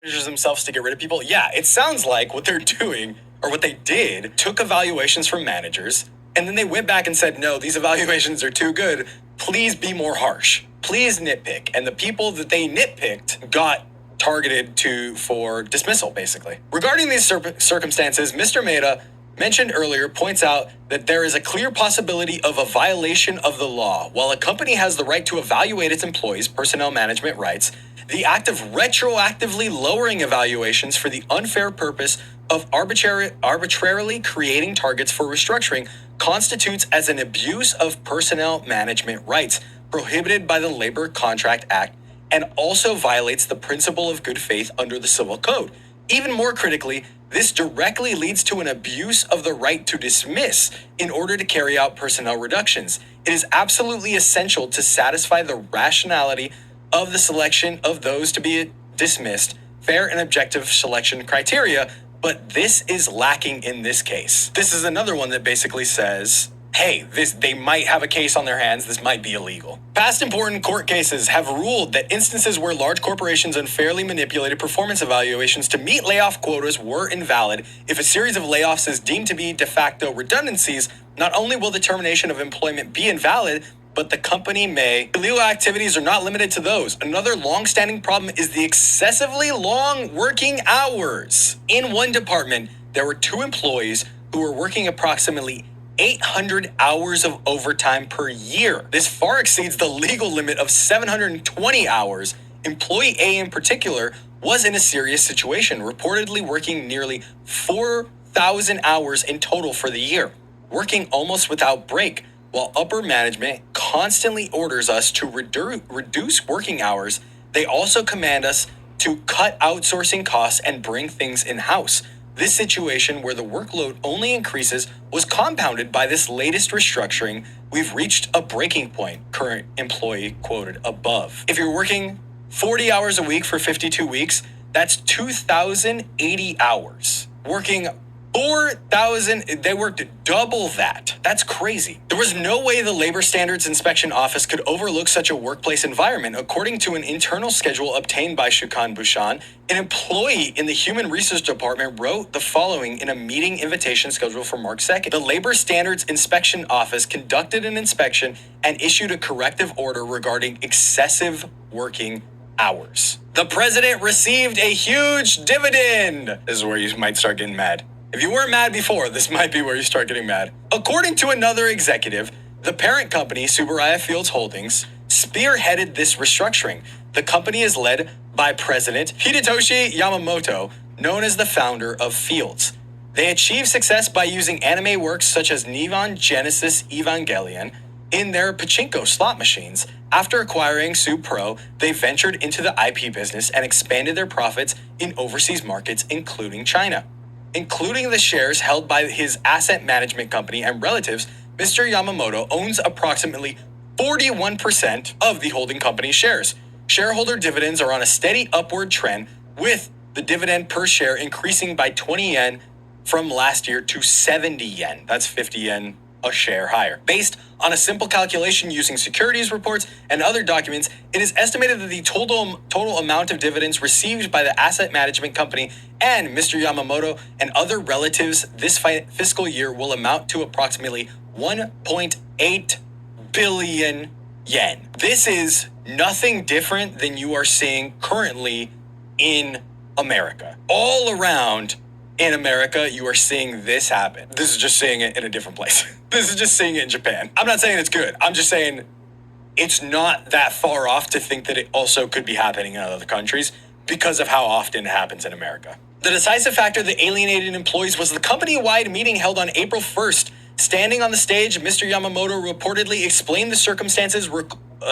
themselves to get rid of people? Yeah, it sounds like what they're doing, or what they did, took evaluations from managers, and then they went back and said, no, these evaluations are too good. Please be more harsh. Please nitpick. And the people that they nitpicked got targeted for dismissal, basically. Regarding these circumstances, Mr. Mehta mentioned earlier points out that there is a clear possibility of a violation of the law. While a company has the right to evaluate its employees' personnel management rights, the act of retroactively lowering evaluations for the unfair purpose of arbitrarily creating targets for restructuring constitutes as an abuse of personnel management rights prohibited by the Labor Contract Act and also violates the principle of good faith under the Civil Code. Even more critically, this directly leads to an abuse of the right to dismiss in order to carry out personnel reductions. It is absolutely essential to satisfy the rationality of the selection of those to be dismissed, fair and objective selection criteria, but this is lacking in this case. This is another one that basically says, hey, they might have a case on their hands, this might be illegal. Past important court cases have ruled that instances where large corporations unfairly manipulated performance evaluations to meet layoff quotas were invalid. If a series of layoffs is deemed to be de facto redundancies, not only will the termination of employment be invalid, but the company may. Illegal activities are not limited to those. Another long-standing problem is the excessively long working hours. In one department, there were 2 employees who were working approximately 800 hours of overtime per year. This far exceeds the legal limit of 720 hours. Employee A in particular was in a serious situation, reportedly working nearly 4,000 hours in total for the year, working almost without break. While upper management constantly orders us to reduce working hours, they also command us to cut outsourcing costs and bring things in-house. This situation, where the workload only increases, was compounded by this latest restructuring. We've reached a breaking point, current employee quoted above. If you're working 40 hours a week for 52 weeks, that's 2,080 hours. Working 4,000, they worked double that. That's crazy. There was no way the Labor Standards Inspection Office could overlook such a workplace environment. According to an internal schedule obtained by 𝗨𝗟𝗡𝗏, an employee in the Human Resource Department wrote the following in a meeting invitation scheduled for March 2nd. The Labor Standards Inspection Office conducted an inspection and issued a corrective order regarding excessive working hours. The president received a huge dividend. This is where you might start getting mad. If you weren't mad before, this might be where you start getting mad. According to another executive, the parent company, Tsuburaya Fields Holdings, spearheaded this restructuring. The company is led by President Hidetoshi Yamamoto, known as the founder of Fields. They achieved success by using anime works such as Neon Genesis Evangelion in their pachinko slot machines. After acquiring Supro, they ventured into the IP business and expanded their profits in overseas markets, including China. Including the shares held by his asset management company and relatives, Mr. Yamamoto owns approximately 41% of the holding company's shares. Shareholder dividends are on a steady upward trend, with the dividend per share increasing by 20 yen from last year to 70 yen. That's 50 yen a share higher. Based on a simple calculation using securities reports and other documents, it is estimated that the total amount of dividends received by the asset management company and Mr. Yamamoto and other relatives this fiscal year will amount to approximately 1.8 billion yen. This is nothing different than you are seeing currently in America. All around in America, you are seeing this happen. This is just seeing it in a different place. This is just seeing it in Japan. I'm not saying it's good. I'm just saying it's not that far off to think that it also could be happening in other countries because of how often it happens in America. The decisive factor that alienated employees was the company-wide meeting held on April 1st. Standing on the stage, Mr. Yamamoto reportedly explained the circumstances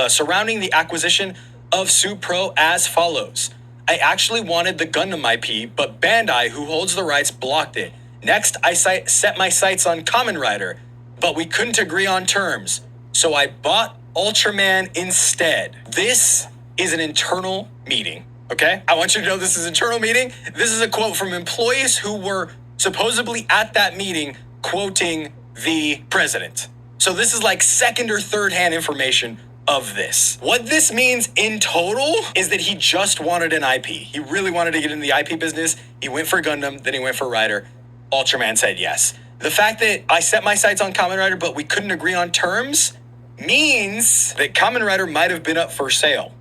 surrounding the acquisition of Supro as follows. I actually wanted the Gundam IP, but Bandai, who holds the rights, blocked it. Next, I set my sights on Kamen Rider, but we couldn't agree on terms. So I bought Ultraman instead. This is an internal meeting, okay? I want you to know this is an internal meeting. This is a quote from employees who were supposedly at that meeting quoting the president. So this is like second or third hand information of this. What this means in total is that he just wanted an IP. He really wanted to get into the IP business. He went for Gundam, then he went for Rider. Ultraman said yes. The fact that I set my sights on Kamen Rider, but we couldn't agree on terms, means that Kamen Rider might have been up for sale.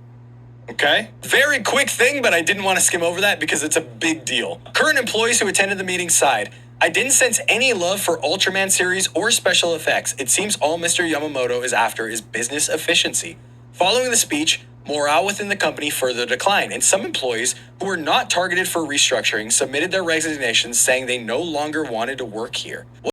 Okay? Very quick thing, but I didn't want to skim over that because it's a big deal. Current employees who attended the meeting sighed. I didn't sense any love for Ultraman series or special effects. It seems all Mr. Yamamoto is after is business efficiency. Following the speech, morale within the company further declined, and some employees who were not targeted for restructuring submitted their resignations saying they no longer wanted to work here.